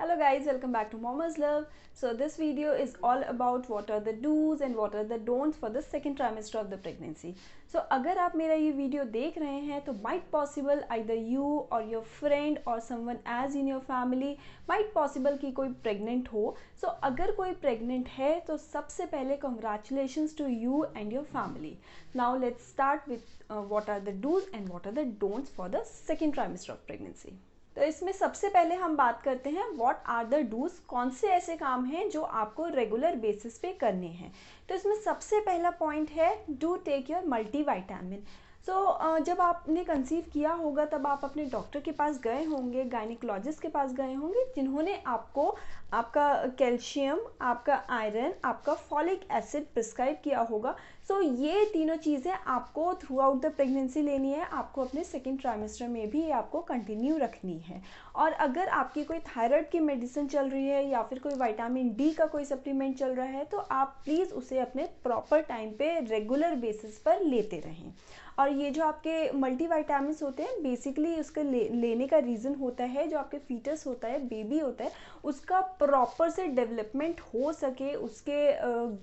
Hello guys, welcome back to Mama's Love. So this video is all about what are the do's and what are the don'ts for the second trimester of the pregnancy. So अगर आप मेरा ये video देख रहे हैं तो might possible either you or your friend or someone as in your family might possible कि कोई pregnant हो. So अगर कोई pregnant है तो सबसे पहले congratulations to you and your family. Now let's start with what are the do's and what are the don'ts for the second trimester of pregnancy. तो इसमें सबसे पहले हम बात करते हैं व्हाट आर द डूज, कौन से ऐसे काम हैं जो आपको रेगुलर बेसिस पे करने हैं. तो इसमें सबसे पहला पॉइंट है डू टेक योर मल्टीविटामिन. सो जब आपने कंसीव किया होगा तब आप अपने डॉक्टर के पास गए होंगे, गायनिकोलॉजिस्ट के पास गए होंगे, जिन्होंने आपको आपका कैल्शियम, आपका आयरन, आपका फॉलिक एसिड प्रिस्क्राइब किया होगा. सो ये तीनों चीज़ें आपको थ्रू आउट द प्रेगनेंसी लेनी है. आपको अपने सेकेंड ट्राइमेस्टर में भी आपको कंटिन्यू रखनी है. और अगर आपकी कोई थायराइड की मेडिसिन चल रही है या फिर कोई विटामिन डी का कोई सप्लीमेंट चल रहा है तो आप प्लीज़ उसे अपने प्रॉपर टाइम पे रेगुलर बेसिस पर लेते रहें. और ये जो आपके मल्टीविटामिन्स होते हैं बेसिकली उसके लेने का रीज़न होता है जो आपके फीटस होता है, बेबी होता है, उसका प्रॉपर से डेवलपमेंट हो सके, उसके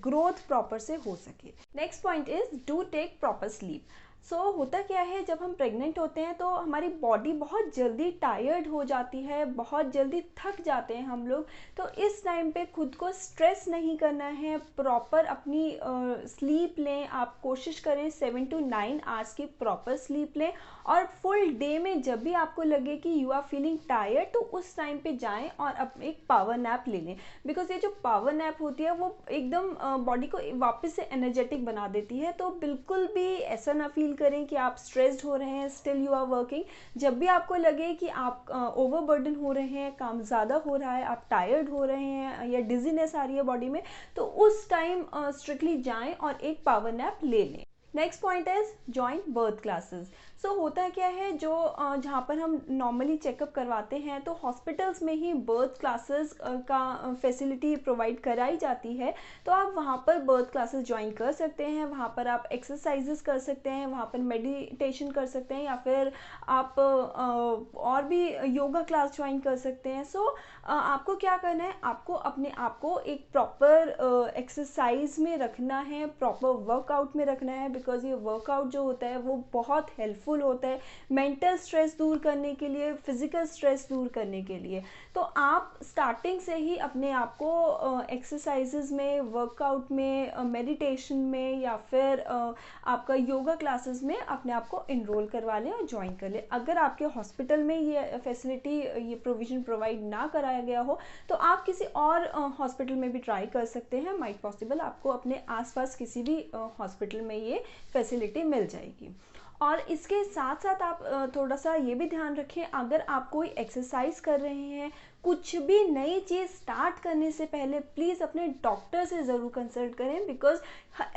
ग्रोथ प्रॉपर से हो सके. Next point is do take proper sleep. So होता क्या है, जब हम प्रेग्नेंट होते हैं तो हमारी बॉडी बहुत जल्दी टायर्ड हो जाती है, बहुत जल्दी थक जाते हैं हम लोग. तो इस टाइम पे खुद को स्ट्रेस नहीं करना है, प्रॉपर अपनी स्लीप लें. आप कोशिश करें 7 to 9 आवर्स की प्रॉपर स्लीप लें. और फुल डे में जब भी आपको लगे कि यू आर फीलिंग टायर्ड तो उस टाइम पे जाएं और अब एक पावर नैप ले लें. बिकॉज ये जो पावर नैप होती है वो एकदम बॉडी को वापस से एनर्जेटिक बना देती है. तो बिल्कुल भी ऐसा ना फील करें कि आप स्ट्रेस्ड हो रहे हैं, स्टिल यू आर वर्किंग. जब भी आपको लगे कि आप ओवरबर्डन हो रहे हैं, काम ज़्यादा हो रहा है, आप टायर्ड हो रहे हैं या डिजीनेस आ रही है बॉडी में, तो उस टाइम स्ट्रिक्टली जाएं और एक पावर नैप ले लें. Next point is join birth classes. So होता क्या है, जो जहाँ पर हम नॉर्मली चेकअप करवाते हैं तो हॉस्पिटल्स में ही बर्थ क्लासेस का फैसिलिटी प्रोवाइड कराई जाती है. तो आप वहाँ पर बर्थ क्लासेस ज्वाइन कर सकते हैं. वहाँ पर आप एक्सरसाइजेस कर सकते हैं, वहाँ पर मेडिटेशन कर सकते हैं या फिर आप और भी योगा क्लास ज्वाइन कर सकते हैं. सो आपको क्या करना है, आपको अपने आप को एक प्रॉपर एक्सरसाइज में रखना है, प्रॉपर वर्कआउट में रखना है. बिकॉज ये वर्कआउट जो होता है वो बहुत हेल्पफुल होता है मेंटल स्ट्रेस दूर करने के लिए, फिजिकल स्ट्रेस दूर करने के लिए. तो आप स्टार्टिंग से ही अपने आप को एक्सरसाइजेज में, वर्कआउट में, मेडिटेशन में या फिर आपका योगा क्लासेस में अपने आप को इनरोल करवा लें और ज्वाइन कर लें. अगर आपके हॉस्पिटल में ये फैसिलिटी, ये प्रोविज़न प्रोवाइड ना कराया गया हो तो आप किसी और हॉस्पिटल में भी ट्राई कर सकते हैं. माइट पॉसिबल आपको अपने आसपास किसी भी हॉस्पिटल में ये फैसिलिटी मिल जाएगी. और इसके साथ साथ आप थोड़ा सा ये भी ध्यान रखें, अगर आप कोई एक्सरसाइज कर रहे हैं, कुछ भी नई चीज़ स्टार्ट करने से पहले प्लीज़ अपने डॉक्टर से ज़रूर कंसल्ट करें. Because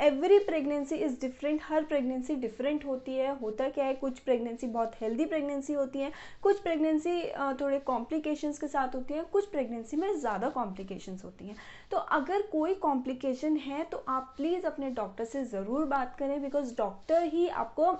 every pregnancy is different, her pregnancy different होती है. होता क्या है, कुछ प्रेगनेंसी बहुत हेल्दी प्रेगनेंसी होती है, कुछ प्रेगनेंसी थोड़े कॉम्प्लिकेशंस के साथ होती हैं, कुछ प्रेगनेंसी में ज़्यादा कॉम्प्लिकेशंस होती हैं. तो अगर कोई कॉम्प्लिकेशन है तो आप प्लीज़ अपने डॉक्टर से ज़रूर बात करें. बिकॉज डॉक्टर ही आपको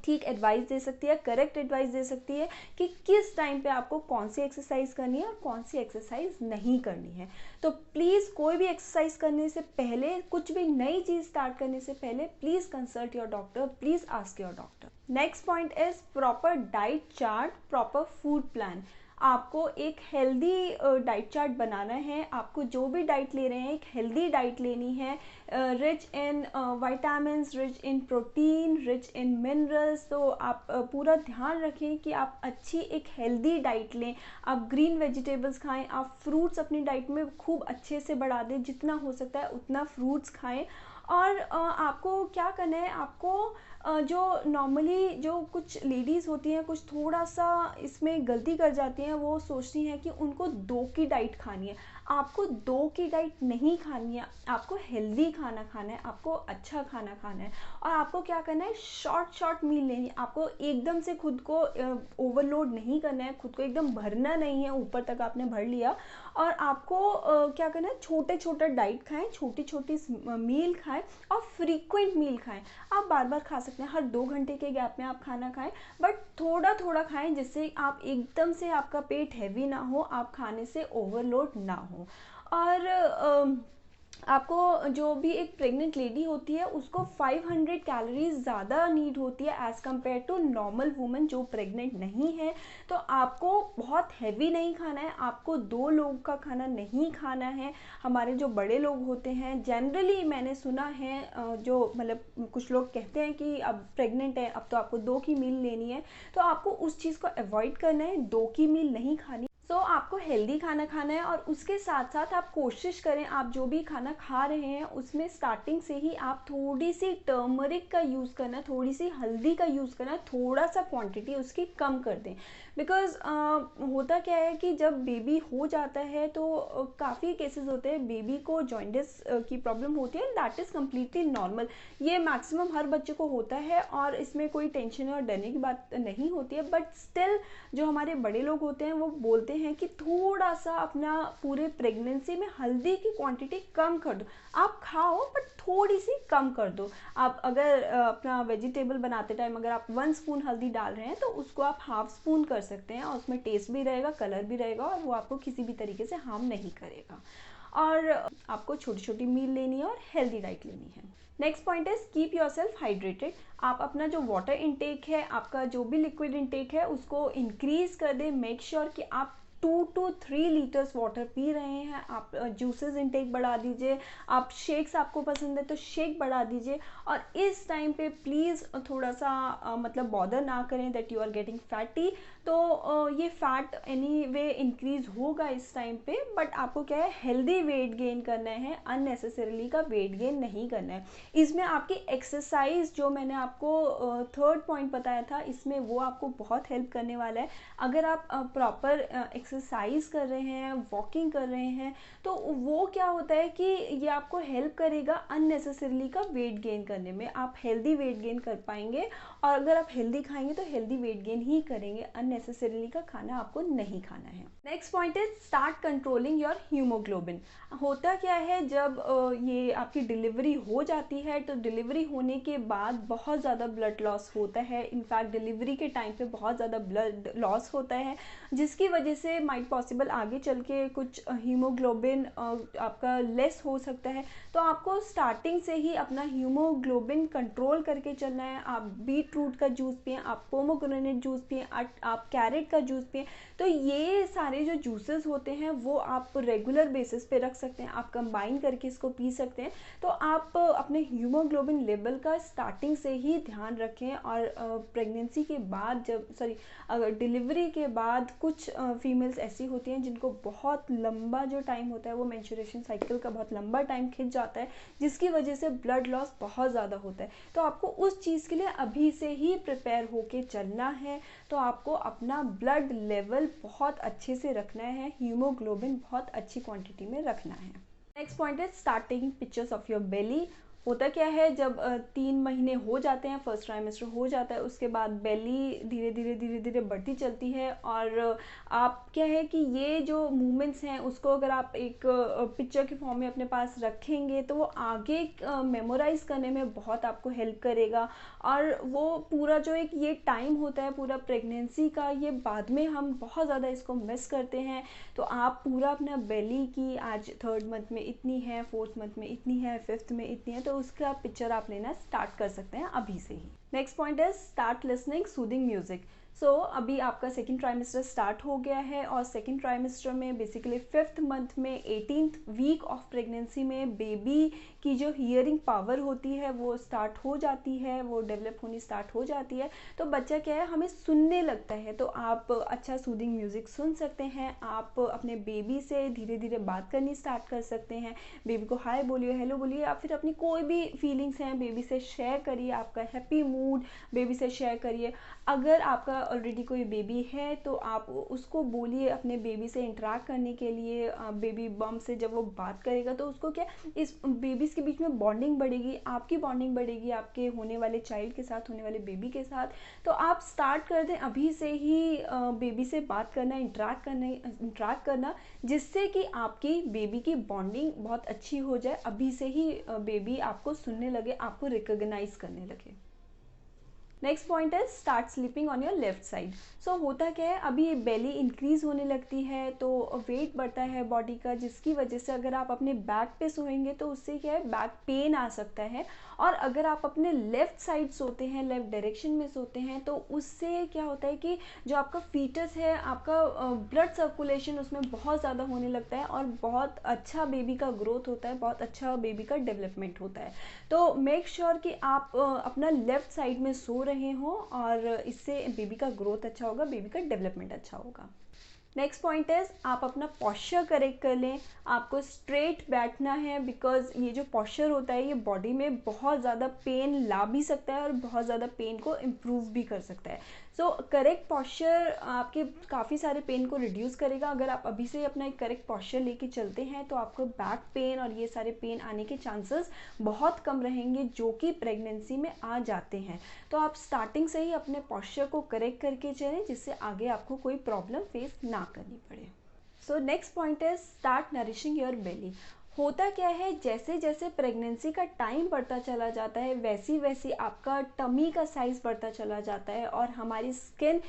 ठीक एडवाइस दे सकती है, करेक्ट एडवाइस दे सकती है कि किस टाइम पे आपको कौन सी एक्सरसाइज करनी है और कौन सी एक्सरसाइज नहीं करनी है. तो प्लीज़ कोई भी एक्सरसाइज करने से पहले, कुछ भी नई चीज़ स्टार्ट करने से पहले please consult your doctor, please ask your doctor. Next point is proper diet chart, proper food plan. आपको एक हेल्दी डाइट चार्ट बनाना है. आपको जो भी डाइट ले रहे हैं एक हेल्दी डाइट लेनी है, rich in vitamins, rich in protein, rich in minerals. तो आप पूरा ध्यान रखें कि आप अच्छी एक हेल्दी डाइट लें. आप ग्रीन वेजिटेबल्स खाएं, आप फ्रूट्स अपनी डाइट में खूब अच्छे से बढ़ा दें, जितना हो सकता है उतना फ्रूट्स खाएं. और आपको क्या करना है, आपको जो नॉर्मली जो कुछ लेडीज़ होती हैं कुछ थोड़ा सा इसमें गलती कर जाती हैं, वो सोचती हैं कि उनको 2 की डाइट खानी है. आपको 2 की डाइट नहीं खानी है, आपको हेल्दी खाना खाना है, आपको अच्छा खाना खाना है. और आपको क्या करना है, शॉर्ट मील लेनी है. आपको एकदम से खुद को ओवरलोड नहीं करना है, खुद को एकदम भरना नहीं है, ऊपर तक आपने भर लिया. और आपको क्या करना है, छोटे डाइट खाएं, छोटी मील खाएं और फ्रीक्वेंट मील खाएं. आप बार बार खा सकते सकते हैं, हर 2 घंटे के गैप में आप खाना खाएं, बट थोड़ा थोड़ा खाएं जिससे आप एकदम से आपका पेट हैवी ना हो, आप खाने से ओवरलोड ना हो। और आपको जो भी एक प्रेग्नेंट लेडी होती है उसको 500 कैलोरीज ज़्यादा नीड होती है as compare to normal woman जो प्रेग्नेंट नहीं है। तो आपको बहुत हैवी नहीं खाना है, आपको 2 लोग का खाना नहीं खाना है। हमारे जो बड़े लोग होते हैं जनरली मैंने सुना है, जो मतलब कुछ लोग कहते हैं कि अब प्रेग्नेंट है अब तो आपको 2 की मील लेनी है, तो आपको उस चीज़ को अवॉइड करना है, 2 की मील नहीं खानी। सो आपको हेल्दी खाना खाना है और उसके साथ साथ आप कोशिश करें आप जो भी खाना खा रहे हैं उसमें स्टार्टिंग से ही आप थोड़ी सी टर्मरिक का यूज़ करना, थोड़ी सी हल्दी का यूज़ करना, थोड़ा सा क्वांटिटी उसकी कम कर दें। बिकॉज़ होता क्या है कि जब बेबी हो जाता है तो काफ़ी केसेस होते हैं बेबी को जॉइंटिस की प्रॉब्लम होती है, दैट इज़ कम्प्लीटली नॉर्मल। ये मैक्सिमम हर बच्चे को होता है और इसमें कोई टेंशन और डरने की बात नहीं होती है, बट स्टिल जो हमारे बड़े लोग होते हैं वो बोलते हैं कि थोड़ा सा अपना पूरे प्रेगनेंसी में हल्दी की क्वांटिटी कम कर दो। आप खाओ बट थोड़ी सी कम कर दो। आप अगर अपना वेजिटेबल बनाते टाइम अगर आप 1 स्पून हल्दी डाल रहे हैं तो उसको आप हाफ स्पून कर सकते हैं और उसमें टेस्ट भी रहेगा, कलर भी रहेगा और वो आपको किसी भी तरीके से हार्म नहीं करेगा। और आपको छोटी छोटी मील लेनी है और हेल्दी डाइट लेनी है। Next point is keep your self hydrated. आप अपना जो वाटर इनटेक है, आपका जो भी लिक्विड इनटेक है उसको इंक्रीज कर दें। मेक श्योर कि आप 2 to 3 लीटर्स वाटर पी रहे हैं। आप जूसेस इनटेक बढ़ा दीजिए, आप शेक्स आपको पसंद है तो शेक बढ़ा दीजिए। और इस टाइम पे प्लीज़ थोड़ा सा मतलब बॉदर ना करें that you are getting fatty. तो ये फैट एनी वे इंक्रीज होगा इस टाइम पे, बट आपको क्या है हेल्दी वेट गेन करना है, अननेसेसरीली का वेट गेन नहीं करना है। इसमें आपकी एक्सरसाइज जो मैंने आपको 3rd पॉइंट बताया था, इसमें वो आपको बहुत हेल्प करने वाला है। अगर आप प्रॉपर एक्सरसाइज कर रहे हैं, वॉकिंग कर रहे हैं, तो वो क्या होता है कि ये आपको हेल्प करेगा अननेसेसरीली का वेट गेन करने में। आप हेल्दी वेट गेन कर पाएंगे और अगर आप हेल्दी खाएंगे तो हेल्दी वेट गेन ही करेंगे, अननेसेसरीली का खाना आपको नहीं खाना है। Next point is start controlling your haemoglobin. होता क्या है जब ये आपकी डिलीवरी हो जाती है तो डिलीवरी होने के बाद बहुत ज़्यादा ब्लड लॉस होता है। इनफैक्ट डिलीवरी के टाइम पे बहुत ज़्यादा ब्लड लॉस होता है जिसकी वजह से माइट पॉसिबल आगे चल के कुछ हीमोग्लोबिन आपका लेस हो सकता है। तो आपको स्टार्टिंग से ही अपना हीमोग्लोबिन कंट्रोल करके चलना है। आप बीट रूट का जूस पिएं, आप पोमोग्रेनेट जूस पिएं, आप कैरेट का जूस पिएं। तो ये सारे जो जूसेस होते हैं वो आप रेगुलर बेसिस पे रख सकते हैं, आप कंबाइन करके इसको पी सकते हैं। तो आप अपने हीमोग्लोबिन लेवल का स्टार्टिंग से ही ध्यान रखें। और प्रेगनेंसी के बाद अगर डिलीवरी के बाद कुछ फीमेल्स ऐसी होती हैं जिनको बहुत लंबा जो टाइम होता है वो मेंस्ट्रुएशन साइकिल का बहुत लंबा टाइम खिंच जाता है जिसकी वजह से ब्लड लॉस बहुत ज़्यादा होता है। तो आपको उस चीज़ के लिए अभी से ही प्रिपेयर होके चलना है। तो आपको अपना ब्लड लेवल बहुत अच्छे से रखना है, हीमोग्लोबिन बहुत अच्छी क्वांटिटी में रखना है। नेक्स्ट पॉइंट है start taking pictures of your belly. होता क्या है जब 3 महीने हो जाते हैं, फर्स्ट ट्राइमेस्टर हो जाता है, उसके बाद बेली धीरे धीरे बढ़ती चलती है। और आप क्या है कि ये जो मूवमेंट्स हैं उसको अगर आप एक पिक्चर के फॉर्म में अपने पास रखेंगे तो वो आगे मेमोराइज करने में बहुत आपको हेल्प करेगा। और वो पूरा जो एक ये टाइम होता है पूरा प्रेगनेंसी का, ये बाद में हम बहुत ज़्यादा इसको मिस करते हैं। तो आप पूरा अपना बेली की आज 3rd मंथ में इतनी है, 4th मंथ में इतनी है, 5th में इतनी है, तो उसका पिक्चर आप लेना स्टार्ट कर सकते हैं अभी से ही। नेक्स्ट पॉइंट है स्टार्ट लिसनिंग सूदिंग म्यूजिक। अभी आपका 2nd ट्राइमेस्टर स्टार्ट हो गया है और 2nd ट्राइमेस्टर में बेसिकली 5th मंथ में 18th वीक ऑफ प्रेगनेंसी में बेबी की जो हियरिंग पावर होती है वो स्टार्ट हो जाती है, वो डेवलप होनी स्टार्ट हो जाती है। तो बच्चा क्या है हमें सुनने लगता है, तो आप अच्छा सूदिंग म्यूज़िक सुन सकते हैं। आप अपने बेबी से धीरे धीरे बात करनी स्टार्ट कर सकते हैं। बेबी को हाय बोलिए, हेलो बोलिए, या फिर अपनी कोई भी फीलिंग्स हैं बेबी से शेयर करिए। आपका हैप्पी मूड बेबी से शेयर करिए। अगर आपका ऑलरेडी कोई बेबी है तो आप उसको बोलिए अपने बेबी से इंटरेक्ट करने के लिए। बेबी बम से जब वो बात करेगा तो उसको क्या इस बेबीज़ के बीच में बॉन्डिंग बढ़ेगी, आपकी बॉन्डिंग बढ़ेगी आपके होने वाले चाइल्ड के साथ, होने वाले बेबी के साथ। तो आप स्टार्ट कर दें अभी से ही बेबी से बात करना, इंटरेक्ट करना, जिससे कि आपकी बेबी की बॉन्डिंग बहुत अच्छी हो जाए। अभी से ही बेबी आपको सुनने लगे, आपको रिकॉग्नाइज करने लगे। नेक्स्ट पॉइंट है start sleeping on your left side. So होता क्या है, अभी ये बेली इंक्रीज़ होने लगती है तो वेट बढ़ता है बॉडी का, जिसकी वजह से अगर आप अपने बैक पे सोएंगे तो उससे क्या है, बैक पेन आ सकता है। और अगर आप अपने लेफ़्ट साइड सोते हैं, लेफ़्ट डायरेक्शन में सोते हैं, तो उससे क्या होता है कि जो आपका फीटस है, आपका ब्लड सर्कुलेशन उसमें बहुत ज़्यादा होने लगता है और बहुत अच्छा बेबी का ग्रोथ होता है, बहुत अच्छा बेबी का डेवलपमेंट होता है। तो मेक श्योर कि आप अपना लेफ़्ट साइड में सो रहे हों, और इससे बेबी का ग्रोथ अच्छा होगा, बेबी का डेवलपमेंट अच्छा होगा। नेक्स्ट पॉइंट है आप अपना पॉस्चर करेक्ट कर लें। आपको स्ट्रेट बैठना है, बिकॉज ये जो पॉस्चर होता है ये बॉडी में बहुत ज़्यादा पेन ला भी सकता है और बहुत ज़्यादा पेन को इम्प्रूव भी कर सकता है। सो करेक्ट पॉस्चर आपके काफ़ी सारे पेन को रिड्यूस करेगा। अगर आप अभी से अपना एक करेक्ट पॉस्चर लेके चलते हैं तो आपको बैक पेन और ये सारे पेन आने के चांसेस बहुत कम रहेंगे, जो कि प्रेगनेंसी में आ जाते हैं। तो आप स्टार्टिंग से ही अपने पॉस्चर को करेक्ट करके चलें, जिससे आगे आपको कोई प्रॉब्लम फेस ना करनी पड़े। सो नेक्स्ट पॉइंट है स्टार्ट नरिशिंग योर बेली। होता क्या है, जैसे जैसे प्रेगनेंसी का टाइम बढ़ता चला जाता है वैसी वैसी आपका टमी का साइज़ बढ़ता चला जाता है और हमारी स्किन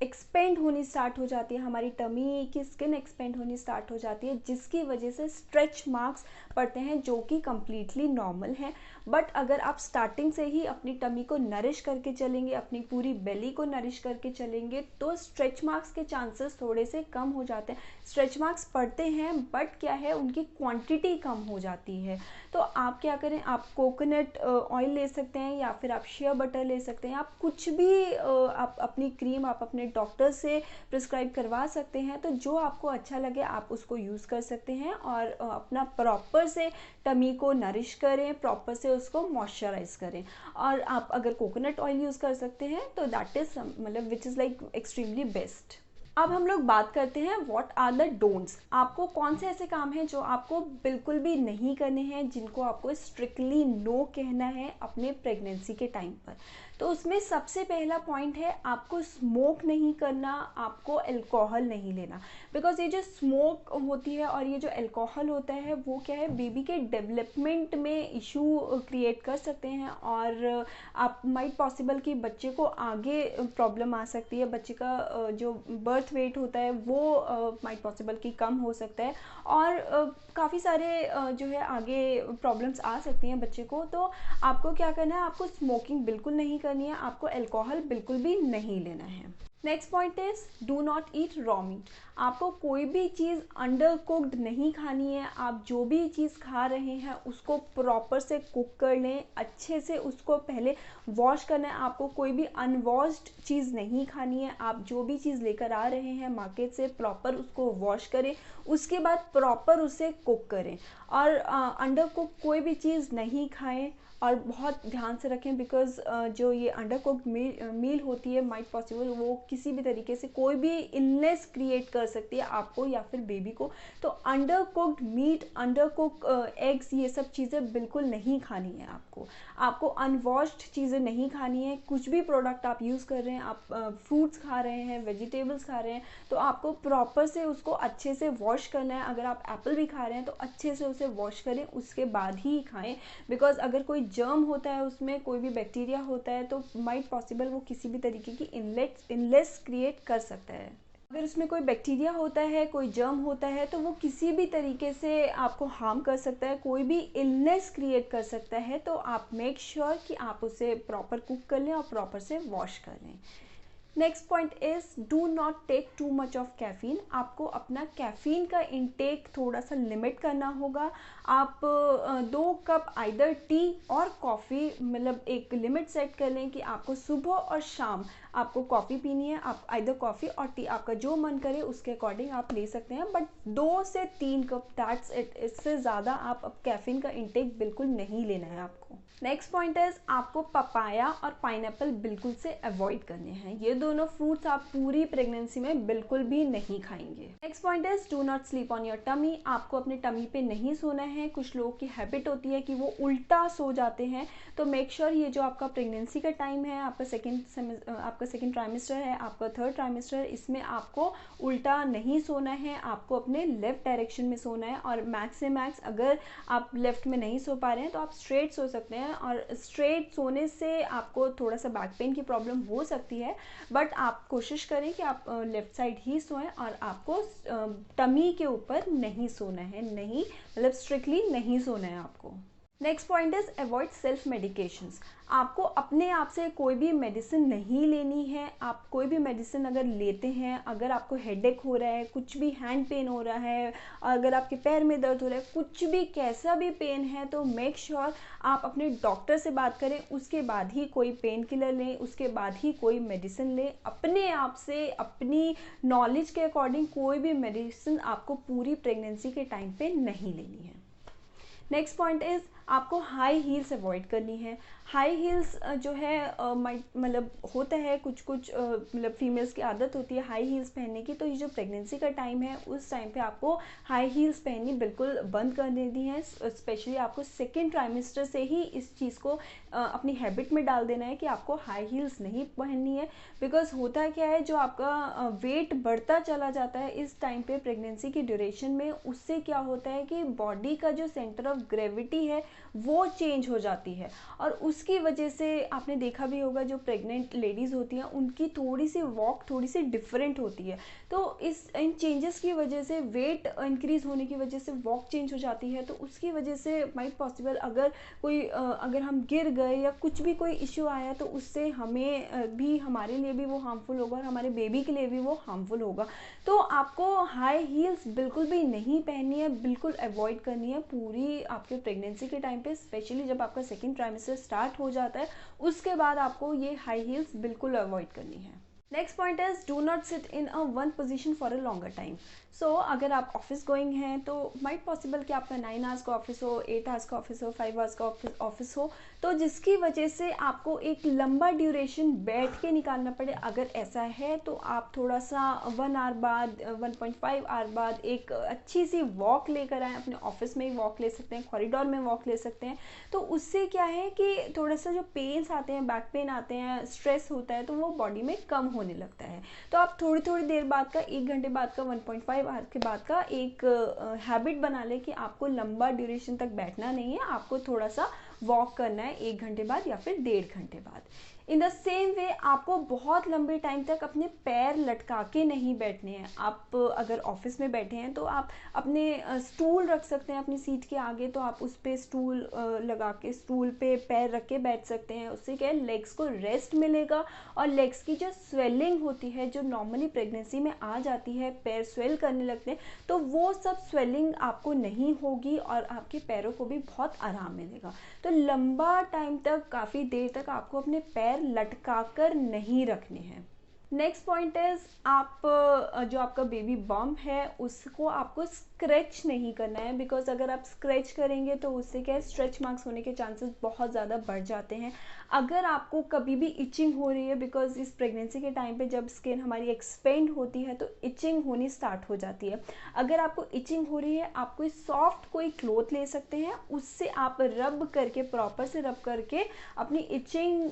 एक्सपेंड होनी स्टार्ट हो जाती है, हमारी टमी की स्किन एक्सपेंड होनी स्टार्ट हो जाती है, जिसकी वजह से स्ट्रेच मार्क्स पड़ते हैं, जो कि कम्प्लीटली नॉर्मल है। बट अगर आप स्टार्टिंग से ही अपनी टमी को नरिश करके चलेंगे, अपनी पूरी बेली को नरिश करके चलेंगे, तो स्ट्रेच मार्क्स के चांसेस थोड़े से कम हो जाते हैं। स्ट्रेच मार्क्स पड़ते हैं बट क्या है, उनकी क्वांटिटी कम हो जाती है। तो आप क्या करें, आप कोकोनट ऑयल ले सकते हैं या फिर आप शेयर बटर ले सकते हैं, आप कुछ भी आप अपनी क्रीम आप अपने डॉक्टर से प्रिस्क्राइब करवा सकते हैं। तो जो आपको अच्छा लगे आप उसको यूज़ कर सकते हैं और अपना प्रॉपर से टमी को नरिश करें, प्रॉपर से उसको मॉइस्चराइज करें। और आप अगर कोकोनट ऑयल यूज़ कर सकते हैं तो दैट इज़ मतलब which is like extremely best. अब हम लोग बात करते हैं व्हाट आर द डोंट्स। आपको कौन से ऐसे काम हैं जो आपको बिल्कुल भी नहीं करने हैं, जिनको आपको स्ट्रिक्टली नो कहना है अपने प्रेगनेंसी के टाइम पर। तो उसमें सबसे पहला पॉइंट है, आपको स्मोक नहीं करना, आपको अल्कोहल नहीं लेना। बिकॉज ये जो स्मोक होती है और ये जो अल्कोहल होता है वो क्या है, बेबी के डेवलपमेंट में इशू क्रिएट कर सकते हैं और आप माइट पॉसिबल कि बच्चे को आगे प्रॉब्लम आ सकती है। बच्चे का जो बर्थ वेट होता है वो माइट पॉसिबल कि कम हो सकता है और काफ़ी सारे जो है आगे प्रॉब्लम्स आ सकती हैं बच्चे को। तो आपको क्या करना है, आपको स्मोकिंग बिल्कुल नहीं करनी है, आपको अल्कोहल बिल्कुल भी नहीं लेना है। Next point is do not eat raw meat. आपको कोई भी चीज़ अंडर कुक्ड नहीं खानी है। आप जो भी चीज़ खा रहे हैं उसको प्रॉपर से कुक कर लें, अच्छे से उसको पहले वॉश करना है। आपको कोई भी अनवॉश्ड चीज़ नहीं खानी है। आप जो भी चीज़ लेकर आ रहे हैं मार्केट से, प्रॉपर उसको वॉश करें, उसके बाद प्रॉपर उसे कुक करें। और अंडर कुक कोई भी चीज़ नहीं खाएं और बहुत ध्यान से रखें, बिकॉज जो ये अंडर कुक्ड मील होती है माइट पॉसिबल वो किसी भी तरीके से कोई भी इलनेस क्रिएट कर सकती है आपको या फिर बेबी को। तो under cooked meet, under cook eggs, ये सब चीज़ें बिल्कुल नहीं खानी है आपको। आपको अनवॉश्ड चीज़ें नहीं खानी है। कुछ भी प्रोडक्ट आप यूज़ कर रहे हैं, आप फ्रूट्स खा रहे हैं, वेजिटेबल्स खा रहे हैं, तो आपको प्रॉपर से उसको अच्छे से वॉश करना है। अगर आप एप्पल भी खा रहे हैं तो अच्छे से उसे वॉश करें, उसके बाद ही खाएं। बिकॉज अगर कोई जर्म होता है उसमें, कोई भी बैक्टीरिया होता है, तो माइट पॉसिबल वो किसी भी तरीके की इनलेस क्रिएट कर सकता है। अगर उसमें कोई बैक्टीरिया होता है, कोई जर्म होता है, तो वो किसी भी तरीके से आपको हार्म कर सकता है, कोई भी इलनेस क्रिएट कर सकता है। तो आप मेक श्योर कि आप उसे प्रॉपर कुक कर लें और प्रॉपर से वॉश कर लें। Next point is do not take too much of caffeine. आपको अपना कैफ़ीन का इंटेक थोड़ा सा लिमिट करना होगा। आप 2 कप आइदर टी और कॉफ़ी, मतलब एक लिमिट सेट कर लें कि आपको सुबह और शाम आपको कॉफ़ी पीनी है। आप आइदर कॉफ़ी और टी, आपका जो मन करे उसके अकॉर्डिंग आप ले सकते हैं, बट 2 से 3 कप, दैट्स इट। इससे ज़्यादा आप अब कैफ़ीन का इंटेक बिल्कुल नहीं लेना है आपको। नेक्स्ट पॉइंट है आपको पपाया और पाइनएप्पल बिल्कुल से अवॉइड करने हैं। ये दोनों फ्रूट्स आप पूरी प्रेगनेंसी में बिल्कुल भी नहीं खाएंगे। नेक्स्ट पॉइंट है do not sleep on your tummy. आपको अपने टमी पे नहीं सोना है। कुछ लोगों की हैबिट होती है कि वो उल्टा सो जाते हैं, तो मेक श्योर ये जो आपका प्रेगनेंसी का टाइम है, आपका आपका सेकेंड ट्राइमेस्टर है, आपका थर्ड ट्राइमेस्टर, इसमें आपको उल्टा नहीं सोना है, आपको अपने लेफ़्ट डायरेक्शन में सोना है। और मैक्स से मैक्स अगर आप लेफ़्ट में नहीं सो पा रहे हैं तो आप स्ट्रेट सो सकते हैं। और स्ट्रेट सोने से आपको थोड़ा सा बैक पेन की प्रॉब्लम हो सकती है, बट आप कोशिश करें कि आप लेफ़्ट साइड ही सोएं और आपको टमी के ऊपर नहीं सोना है, नहीं मतलब स्ट्रिक्टली नहीं सोना है आपको। Next point is avoid self medications. आपको अपने आप से कोई भी मेडिसिन नहीं लेनी है। आप कोई भी मेडिसिन अगर लेते हैं, अगर आपको हेडेक हो रहा है, कुछ भी हैंड पेन हो रहा है, अगर आपके पैर में दर्द हो रहा है, कुछ भी कैसा भी पेन है, तो मेक श्योर आप अपने डॉक्टर से बात करें, उसके बाद ही कोई पेन किलर लें, उसके बाद ही कोई मेडिसिन लें। अपने आप से अपनी नॉलेज के अकॉर्डिंग कोई भी मेडिसिन आपको पूरी प्रेगनेंसी के टाइम पे नहीं लेनी है। नेक्स्ट पॉइंट इज़ आपको हाई हील्स अवॉइड करनी है। हाई हील्स जो है मतलब होता है कुछ मतलब फीमेल्स की आदत होती है हाई हील्स पहनने की, तो ये जो प्रेगनेंसी का टाइम है उस टाइम पे आपको हाई हील्स पहननी बिल्कुल बंद कर देनी है। स्पेशली आपको सेकेंड ट्राइमेस्टर से ही इस चीज़ को अपनी हैबिट में डाल देना है कि आपको हाई हील्स नहीं पहननी है। बिकॉज होता क्या है, जो आपका वेट बढ़ता चला जाता है इस टाइम पे प्रेगनेंसी की ड्यूरेशन में, उससे क्या होता है कि बॉडी का जो सेंटर ऑफ ग्रेविटी है वो चेंज हो जाती है। और उसकी वजह से आपने देखा भी होगा जो प्रेग्नेंट लेडीज़ होती हैं उनकी थोड़ी सी वॉक थोड़ी सी डिफरेंट होती है। तो इन चेंजेस की वजह से वेट इंक्रीज़ होने की वजह से वॉक चेंज हो जाती है। तो उसकी वजह से माइट पॉसिबल अगर हम गिर गए या कुछ भी कोई इश्यू आया तो उससे हमें भी, हमारे लिए भी वो हार्मफुल होगा और हमारे बेबी के लिए भी वो हार्मफुल होगा। तो आपको हाई हील्स बिल्कुल भी नहीं पहननी है, बिल्कुल अवॉइड करनी है पूरी आपके प्रेगनेंसी के टाइम पे। स्पेशली जब आपका सेकेंड ट्राइमेस्टर स्टार्ट हो जाता है उसके बाद आपको ये हाई हील्स बिल्कुल अवॉइड करनी है। Next point is do not sit in a one position for a longer time. So अगर आप ऑफिस गोइंग हैं तो माइट पॉसिबल कि आपका 9 आवर्स का ऑफिस हो, 8 आवर्स का ऑफिस हो, 5 आवर्स का ऑफिस हो, तो जिसकी वजह से आपको एक लंबा ड्यूरेशन बैठ के निकालना पड़े। अगर ऐसा है तो आप थोड़ा सा 1 आवर बाद, 1.5 आवर बाद एक अच्छी सी वॉक लेकर आएँ। अपने ऑफिस में ही वॉक ले सकते हैं, कॉरिडोर में वॉक ले सकते हैं। तो उससे क्या है कि थोड़ा सा जो पेन्स आते हैं, बैक पेन आते हैं, स्ट्रेस होता है, तो वो बॉडी में कम होने लगता है। तो आप थोड़ी थोड़ी देर बाद का, 1 घंटे बाद का, 1.5 आवर के बाद का एक हैबिट बना लें कि आपको लंबा ड्यूरेशन तक बैठना नहीं है, आपको थोड़ा सा वॉक करना है 1 घंटे बाद या फिर 1.5 घंटे बाद। इन द सेम वे आपको बहुत लंबे टाइम तक अपने पैर लटका के नहीं बैठने हैं। आप अगर ऑफिस में बैठे हैं तो आप अपने स्टूल रख सकते हैं अपनी सीट के आगे, तो आप उस पर स्टूल लगा के स्टूल पे पैर रख के बैठ सकते हैं। उससे क्या है, लेग्स को रेस्ट मिलेगा और लेग्स की जो स्वेलिंग होती है, जो नॉर्मली प्रेगनेंसी में आ जाती है, पैर स्वेल करने लगते हैं, तो वो सब स्वेलिंग आपको नहीं होगी और आपके पैरों को भी बहुत आराम मिलेगा। तो लंबा टाइम तक, काफ़ी देर तक आपको अपने पैर लटका कर नहीं रखने हैं। नेक्स्ट पॉइंट इज आप जो आपका बेबी बम्प है उसको आपको स्क्रैच नहीं करना है। बिकॉज अगर आप स्क्रैच करेंगे तो उससे क्या है, स्ट्रेच मार्क्स होने के चांसेस बहुत ज़्यादा बढ़ जाते हैं। अगर आपको कभी भी इचिंग हो रही है, बिकॉज इस प्रेगनेंसी के टाइम पे जब स्किन हमारी एक्सपेंड होती है तो इचिंग होनी स्टार्ट हो जाती है। अगर आपको इचिंग हो रही है, आप कोई सॉफ्ट कोई क्लॉथ ले सकते हैं, उससे आप रब करके, प्रॉपर से रब करके अपनी इचिंग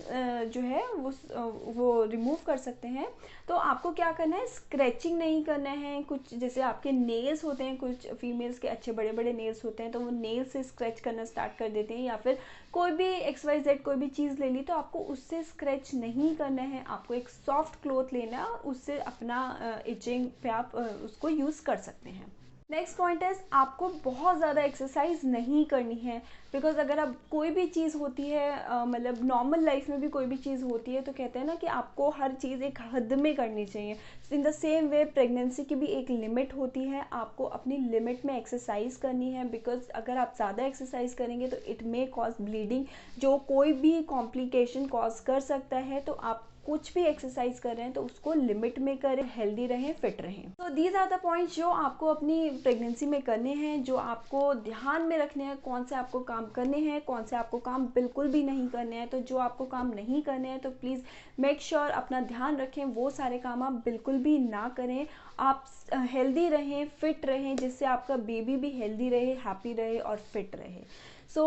जो है वो रिमूव कर सकते हैं। तो आपको क्या करना है, स्क्रैचिंग नहीं करना है। कुछ जैसे आपके नेल्स होते हैं, कुछ फीमेल्स के अच्छे बड़े बड़े नेल्स होते हैं, तो वो नेल से स्क्रैच करना स्टार्ट कर देते हैं, या फिर कोई भी XYZ कोई भी चीज़ ले ली तो आपको उससे स्क्रैच नहीं करना है। आपको एक सॉफ्ट क्लॉथ लेना है और उससे अपना इचिंग पे आप उसको यूज़ कर सकते हैं। नेक्स्ट पॉइंट है, आपको बहुत ज़्यादा एक्सरसाइज नहीं करनी है। बिकॉज अगर आप कोई भी चीज़ होती है, मतलब नॉर्मल लाइफ में भी कोई भी चीज़ होती है, तो कहते हैं ना कि आपको हर चीज़ एक हद में करनी चाहिए। In the same way pregnancy की भी एक लिमिट होती है, आपको अपनी लिमिट में एक्सरसाइज करनी है। बिकॉज अगर आप ज़्यादा एक्सरसाइज करेंगे तो इट मे कॉज ब्लीडिंग, जो कोई भी कॉम्प्लिकेशन कॉज कर सकता है। तो आप कुछ भी एक्सरसाइज कर रहे हैं तो उसको लिमिट में करें, हेल्दी रहें, फिट रहें। तो दीज आर द पॉइंट्स जो आपको अपनी प्रेगनेंसी में करने हैं, जो आपको ध्यान में रखने हैं। कौन से आपको काम करने हैं, कौन से आपको काम बिल्कुल भी नहीं करने हैं। तो जो आपको काम नहीं करने हैं तो प्लीज़ मेक श्योर अपना ध्यान रखें, वो सारे काम आप बिल्कुल भी ना करें। आप हेल्दी रहें, फिट रहें, जिससे आपका बेबी भी हेल्दी रहे, हैप्पी रहे और फिट रहे। So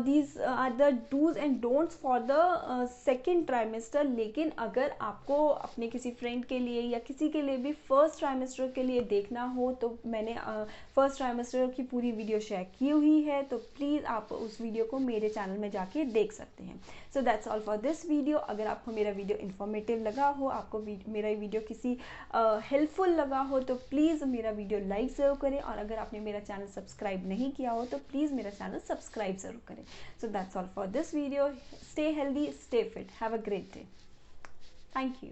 these are the dos and don'ts for the second trimester. लेकिन अगर आपको अपने किसी फ्रेंड के लिए या किसी के लिए भी फर्स्ट ट्राइमेस्टर के लिए देखना हो तो मैंने फर्स्ट ट्राइमेस्टर की पूरी वीडियो शेयर की हुई है, तो प्लीज़ आप उस वीडियो को मेरे चैनल में जाके देख सकते हैं। So that's all for this video. अगर आपको मेरा वीडियो इन्फॉर्मेटिव लगा हो, आपको मेरा वीडियो किसी हेल्पफुल लगा हो, तो प्लीज़ मेरा वीडियो लाइक ज़रूर करें, और अगर आपने मेरा चैनल सब्सक्राइब नहीं किया हो तो प्लीज़ मेरा चैनल सब्सक्राइब ज़रूर करें। So that's all for this video. Stay healthy, stay fit, have a great day. Thank you.